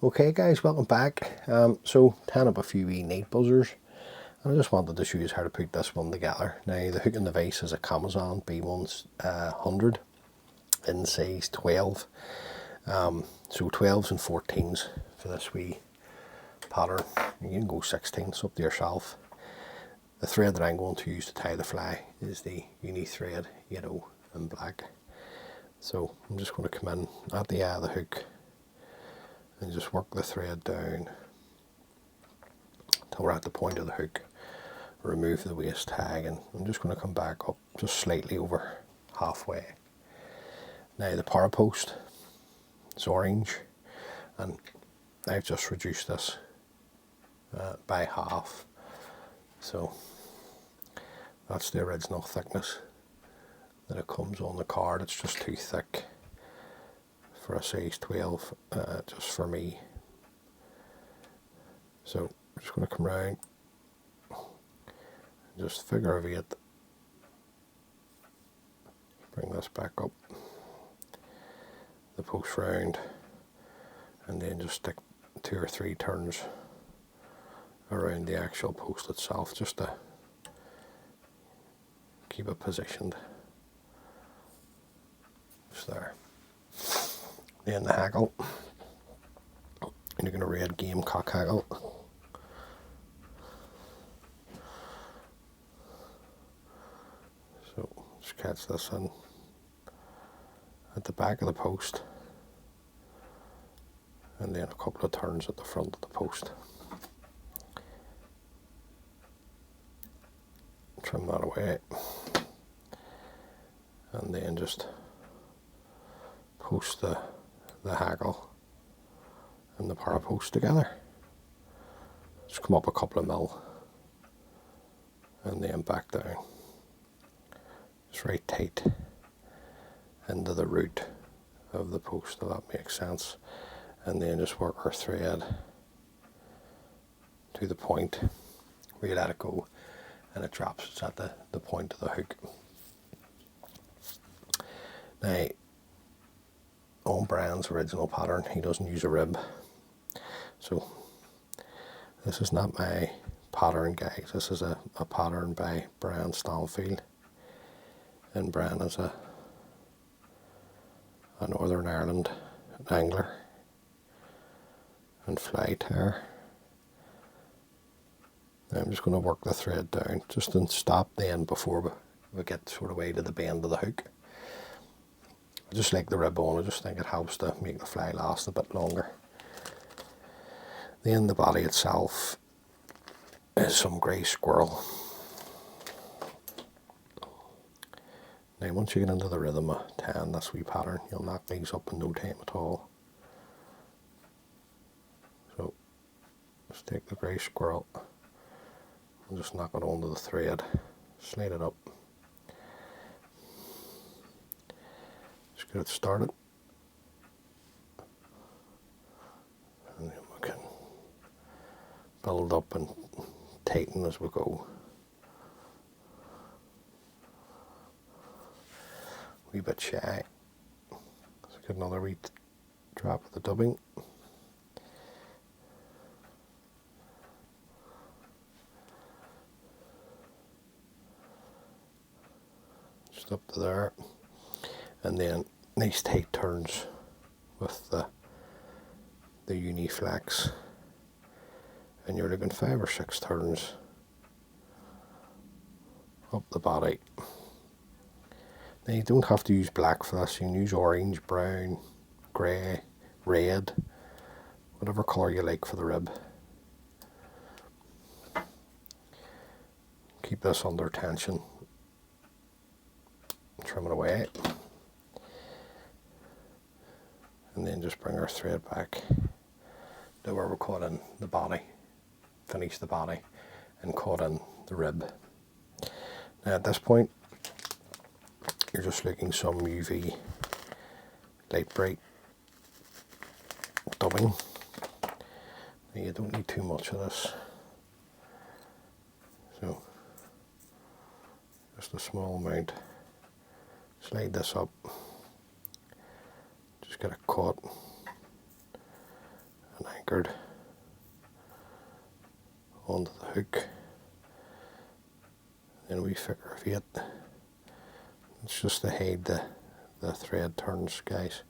Okay guys, welcome back. So tying up a few wee neat buzzers, and I just wanted to show you how to put this one together. Now the hook and the vise is a Kamasan B100 in size 12. So 12s and 14s for this wee pattern. You can go 16s, up to yourself. The thread that I'm going to use to tie the fly is the uni thread, yellow and black. So I'm just going to come in at the eye of the hook and just work the thread down till we're at the point of the hook. Remove the waist tag, and I'm just going to come back up just slightly over halfway. Now the para post is orange, and I've just reduced this by half. So that's the original thickness that it comes on the card. It's just too thick for a size 12, just for me. So I'm just going to come round and just figure of 8, bring this back up, the post round, and then just stick 2 or 3 turns around the actual post itself, just to keep it positioned. Just there. Then the hackle, and you're going to red gamecock hackle. So just catch this in at the back of the post, and then a couple of turns at the front of the post. Trim that away, and then just post the hackle and the para post together. Just come up a couple of mil and then back down. Just right tight into the root of the post, if that makes sense. And then just work our thread to the point where you let it go and it drops. It's at the point of the hook. Now, on Brian's original pattern, he doesn't use a rib. So this is not my pattern, guys. This is a pattern by Brian Stanfield. And Brian is a Northern Ireland angler and fly tyer. I'm just going to work the thread down, just to stop the end before we get sort of way to the bend of the hook. I just like the rib on. I just think it helps to make the fly last a bit longer. Then the body itself is some grey squirrel. Now once you get into the rhythm of tying this wee pattern, you'll knock these up in no time at all. So just take the grey squirrel and just knock it onto the thread, slide it up. Just get it started, and then we can build up and tighten as we go. A wee bit shy. Let's get another wee drop of the dubbing. Just up to there. And then nice tight turns with the uni flex, and you're looking 5 or 6 turns up the body. Now you don't have to use black for this. You can use orange, brown, grey, red, whatever colour you like for the rib. Keep this under tension, trim it away, and then just bring our thread back to where we're caught in the body, finish the body, and caught in the rib. Now at this point, you're just looking some UV Lite Brite dubbing. Now you don't need too much of this, so just a small amount. Slide this up, just get it caught, and anchored onto the hook. Then we figure of 8. It's just to hide the thread turns, guys.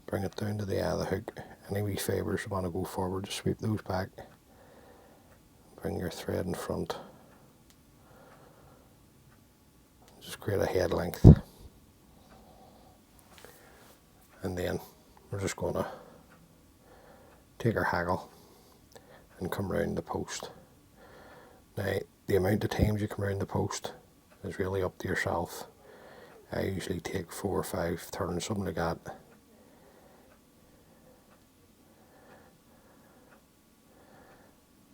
Bring it down to the eye of the hook. Any wee fibres you want to go forward, just sweep those back. Bring your thread in front. Just create a head length. And then we're just going to take our hackle and come round the post. Now, the amount of times you come round the post is really up to yourself. I usually take 4 or 5 turns, something like that.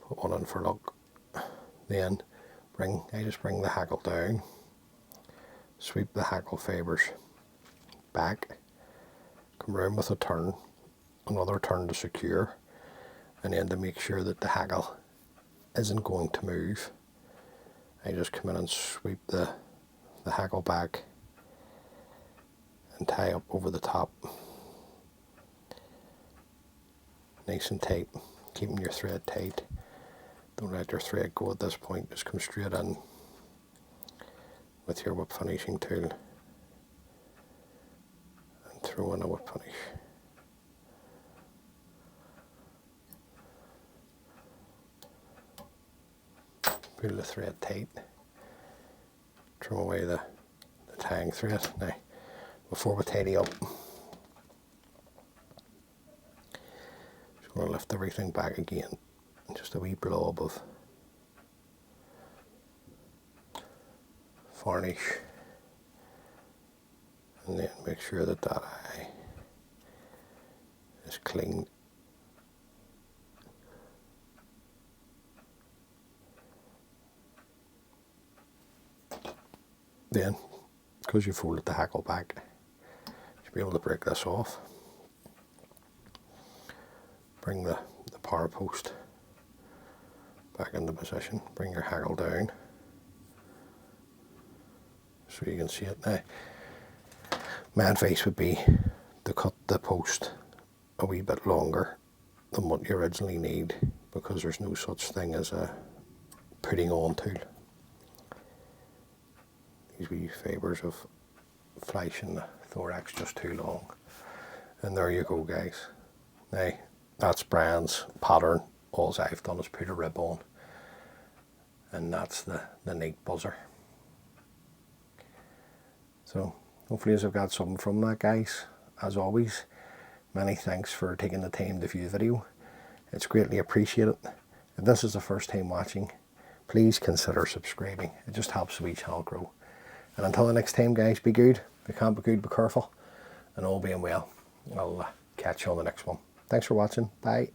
Put one in for luck. Then I just bring the hackle down, sweep the hackle fibres back, come round with a turn, another turn to secure, and then to make sure that the hackle isn't going to move, I just come in and sweep the hackle back and tie up over the top, nice and tight, keeping your thread tight. Don't let your thread go at this point, just come straight in with your whip finishing tool and throw in a whip finish. Pull the thread tight, trim away the tying thread. Now, before we tidy up, just going to lift everything back again. Just a wee blob of varnish, and then make sure that that eye is clean. Then, because you folded the hackle back, you should be able to break this off. Bring the power post back into position, bring your hackle down so you can see it. Now, my advice would be to cut the post a wee bit longer than what you originally need, because there's no such thing as a putting on tool. These wee fibres of flesh in the thorax just too long. And there you go, guys. Now, that's Brian's pattern. All I've done is put a rib on, and that's the neat buzzer. So hopefully you've got something from that, guys. As always, many thanks for taking the time to view the video. It's greatly appreciated. If this is the first time watching, please consider subscribing. It just helps the wee channel grow. And until the next time, guys, be good. If you can't be good, be careful. And all being well, I'll catch you on the next one. Thanks for watching. Bye.